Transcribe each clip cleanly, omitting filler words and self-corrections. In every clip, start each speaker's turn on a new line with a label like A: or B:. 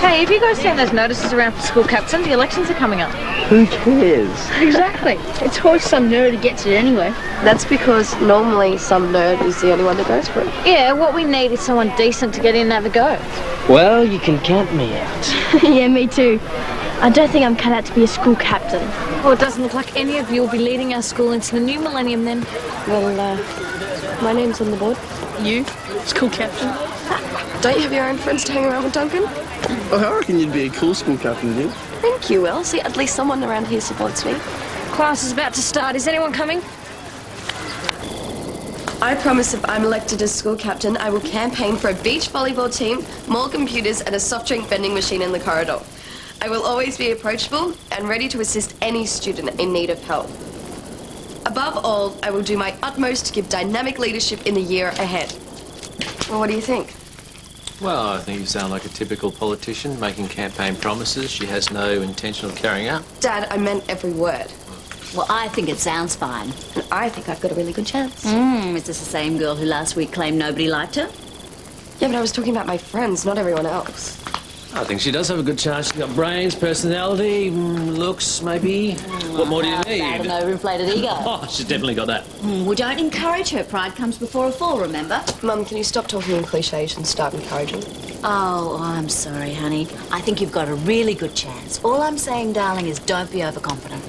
A: Hey, have you guys seen those notices around for school captains? The elections are coming up.
B: Who cares?
C: Exactly. It's always some nerd who gets it anyway.
D: That's because normally some nerd is the only one that goes for it.
A: Yeah, what we need is someone decent to get in and have a go.
B: Well, you can count me out.
C: Yeah, me too. I don't think I'm cut out to be a school captain.
A: Well, it doesn't look like any of you will be leading our school into the new millennium then.
D: Well, my name's on the board.
C: You? School captain?
D: Don't you have your own friends to hang around with, Duncan?
E: Well, I reckon you'd be a cool school captain, Judith.
D: Thank you, Will. See, at least someone around here supports me.
A: Class is about to start. Is anyone coming?
D: I promise if I'm elected as school captain, I will campaign for a beach volleyball team, more computers, and a soft drink vending machine in the corridor. I will always be approachable and ready to assist any student in need of help. Above all, I will do my utmost to give dynamic leadership in the year ahead. Well, what do you think?
F: Well, I think you sound like a typical politician making campaign promises she has no intention of carrying out.
D: Dad, I meant every word.
G: Well, I think it sounds fine.
D: And I think I've got a really good chance.
G: Is this the same girl who last week claimed nobody liked her?
D: Yeah, but I was talking about my friends, not everyone else.
F: I think she does have a good chance. She's got brains, personality, looks, maybe. What more do you need?
G: Bad, an overinflated ego.
F: Oh, she's definitely got that.
G: We don't encourage her. Pride comes before a fall, remember?
D: Mum, can you stop talking in cliches and start encouraging?
G: Oh, I'm sorry, honey. I think you've got a really good chance. All I'm saying, darling, is don't be overconfident.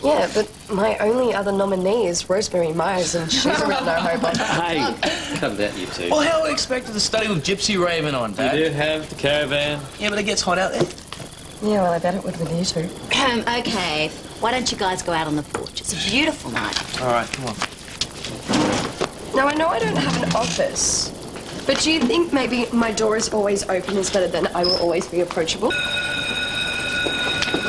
D: Yeah, but my only other nominee is Rosemary Myers, and she's a real no-hope.
F: Hey, cut it out, you two.
H: Well, how are we expected to study with Gypsy raving on, Dad?
F: We do have the caravan.
H: Yeah, but it gets hot out there.
D: Yeah, well, I bet it would with you two.
G: Okay, why don't you guys go out on the porch? It's a beautiful night.
H: All right, come on.
D: Now, I know I don't have an office, but do you think maybe my door is always open is better than I will always be approachable?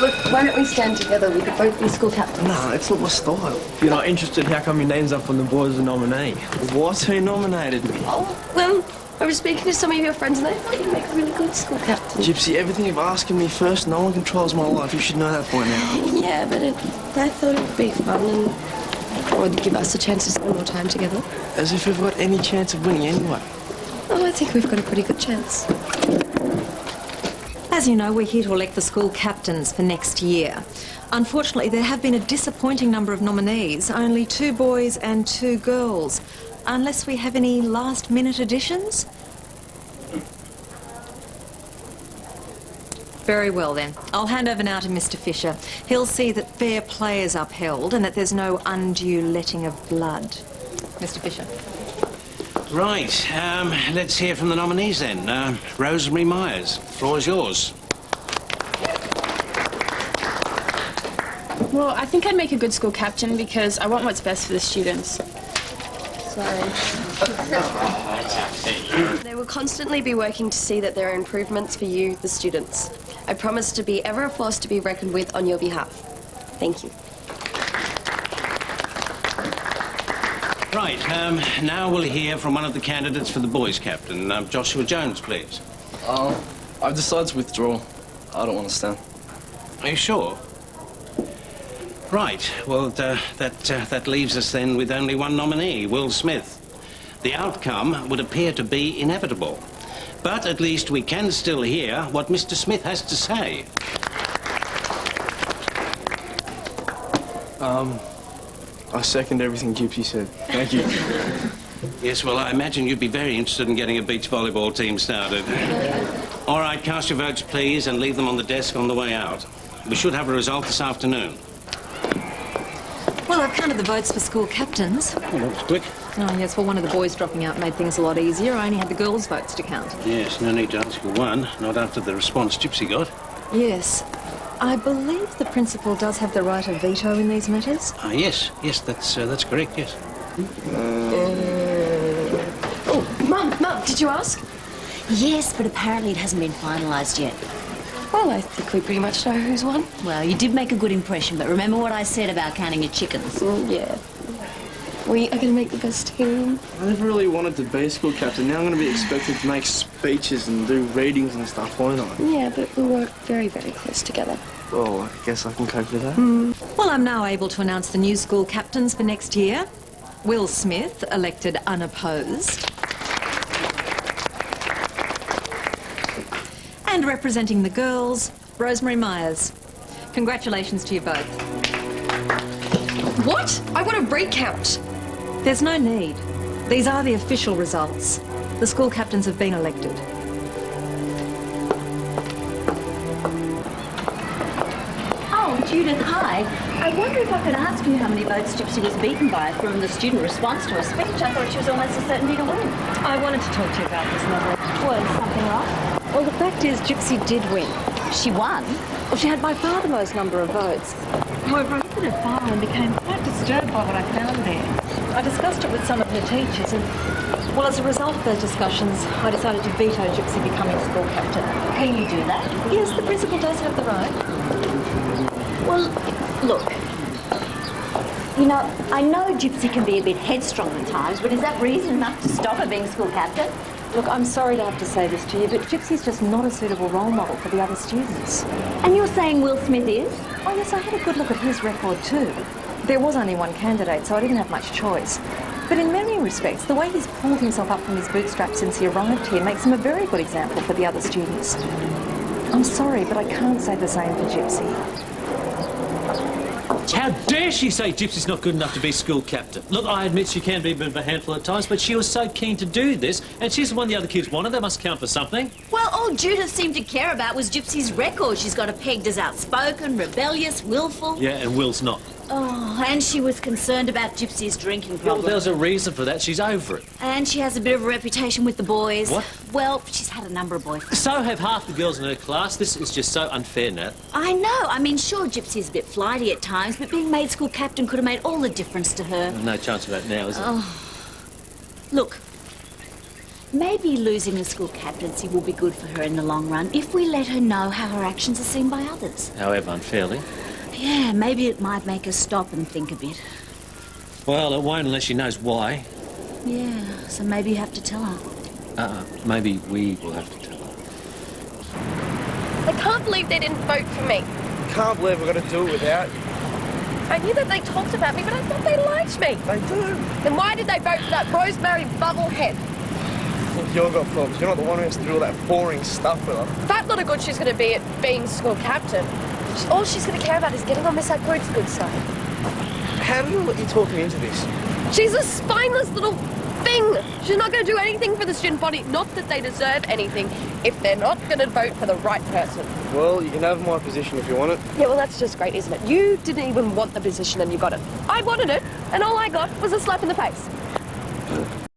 D: Look, why don't we stand together? We could both be school captains.
E: No, it's not my style. If you're not interested, how come your name's up on the board as a nominee? What? Who nominated me?
D: Oh, well, I was speaking to some of your friends and they thought you'd make a really good school captain.
E: Gypsy, everything you've asking me first, no one controls my life. You should know that by now.
D: Yeah, but I thought it would be fun and it would give us a chance to spend more time together.
E: As if we've got any chance of winning anyway.
D: Oh, I think we've got a pretty good chance.
I: As you know, we're here to elect the school captains for next year. Unfortunately, there have been a disappointing number of nominees, only 2 boys and 2 girls. Unless we have any last-minute additions? Very well, then. I'll hand over now to Mr. Fisher. He'll see that fair play is upheld and that there's no undue letting of blood. Mr. Fisher.
J: Right, let's hear from the nominees then. Rosemary Myers, floor is yours.
C: Well, I think I'd make a good school captain because I want what's best for the students. Sorry.
D: They will constantly be working to see that there are improvements for you, the students. I promise to be ever a force to be reckoned with on your behalf. Thank you.
J: Right, now we'll hear from one of the candidates for the boys' captain. Joshua Jones, please.
E: I've decided to withdraw. I don't want to stand.
J: Are you sure? Right, well, that leaves us then with only one nominee, Will Smith. The outcome would appear to be inevitable. But at least we can still hear what Mr. Smith has to say.
E: I second everything Gypsy said. Thank you.
J: Yes, well, I imagine you'd be very interested in getting a beach volleyball team started. All right, cast your votes, please, and leave them on the desk on the way out. We should have a result this afternoon.
I: Well, I've counted the votes for school captains.
J: Oh, that was quick.
I: Oh, yes, well, one of the boys dropping out made things a lot easier. I only had the girls' votes to count.
J: Yes, no need to ask for one, not after the response Gypsy got.
I: Yes. I believe the principal does have the right of veto in these matters.
J: Yes, that's correct, yes.
D: Oh, Mum, did you ask?
G: Yes, but apparently it hasn't been finalised yet.
D: Well, I think we pretty much know who's won.
G: Well, you did make a good impression, but remember what I said about counting your chickens?
D: Yeah. We are going to make the best team.
E: I never really wanted to be a school captain. Now I'm going to be expected to make speeches and do readings and stuff, won't I?
D: Yeah, but we work very, very close together.
E: Well, I guess I can cope with that.
I: Well, I'm now able to announce the new school captains for next year. Will Smith, elected unopposed. And representing the girls, Rosemary Myers. Congratulations to you both.
D: What? I want a recount.
I: There's no need. These are the official results. The school captains have been elected.
G: Oh, Judith, hi. I wonder if I could ask you how many votes Gypsy was beaten by from the student response to her speech. I thought she was almost a certainty to win.
I: I wanted to talk to you about this, Mother.
G: Was something wrong?
I: Well, the fact is, Gypsy did win.
G: She won.
I: Well, she had by far the most number of votes. However, I looked at her file and became quite disturbed by what I found there. I discussed it with some of her teachers and, well, as a result of those discussions, I decided to veto Gypsy becoming school captain.
G: Can you do that?
I: Yes, the principal does have the right.
G: Well, look. You know, I know Gypsy can be a bit headstrong at times, but is that reason enough to stop her being school captain?
I: Look, I'm sorry to have to say this to you, but Gypsy's just not a suitable role model for the other students.
G: And you're saying Will Smith is?
I: Oh, yes, I had a good look at his record too. There was only one candidate, so I didn't have much choice. But in many respects, the way he's pulled himself up from his bootstraps since he arrived here makes him a very good example for the other students. I'm sorry, but I can't say the same for Gypsy.
F: How dare she say Gypsy's not good enough to be school captain? Look, I admit she can be a bit of a handful at times, but she was so keen to do this, and she's the one the other kids wanted. That must count for something.
G: Well, all Judith seemed to care about was Gypsy's record. She's got her pegged as outspoken, rebellious, willful.
F: Yeah, and Will's not.
G: Oh, and she was concerned about Gypsy's drinking
F: Well,
G: problem.
F: there's a reason for that. She's over it.
G: And she has a bit of a reputation with the boys.
F: What?
G: Well, she's had a number of boyfriends.
F: So have half the girls in her class. This is just so unfair, Nat.
G: I know. I mean, sure, Gypsy's a bit flighty at times, but being made school captain could have made all the difference to her.
F: No chance of that now, is there?
G: Look, maybe losing the school captaincy will be good for her in the long run if we let her know how her actions are seen by others.
F: However unfairly.
G: Yeah, maybe it might make her stop and think a bit.
F: Well, it won't unless she knows why.
G: Yeah, so maybe you have to tell her.
F: Maybe we will have to tell her.
D: I can't believe they didn't vote for me.
E: Can't believe we're going to do it without you.
D: I knew that they talked about me, but I thought they liked me.
E: They do.
D: Then why did they vote for that Rosemary bubblehead?
E: Look, you've got problems. You're not the one who has to do all that boring stuff with her.
D: That little good she's going to be at being school captain. All she's going to care about is getting on Miss Groot's good side.
E: How did you let you talk me into this?
D: She's a spineless little thing. She's not going to do anything for the student body. Not that they deserve anything if they're not going to vote for the right person.
E: Well, you can have my position if you want it.
D: Yeah, well, that's just great, isn't it? You didn't even want the position and you got it. I wanted it, and all I got was a slap in the face.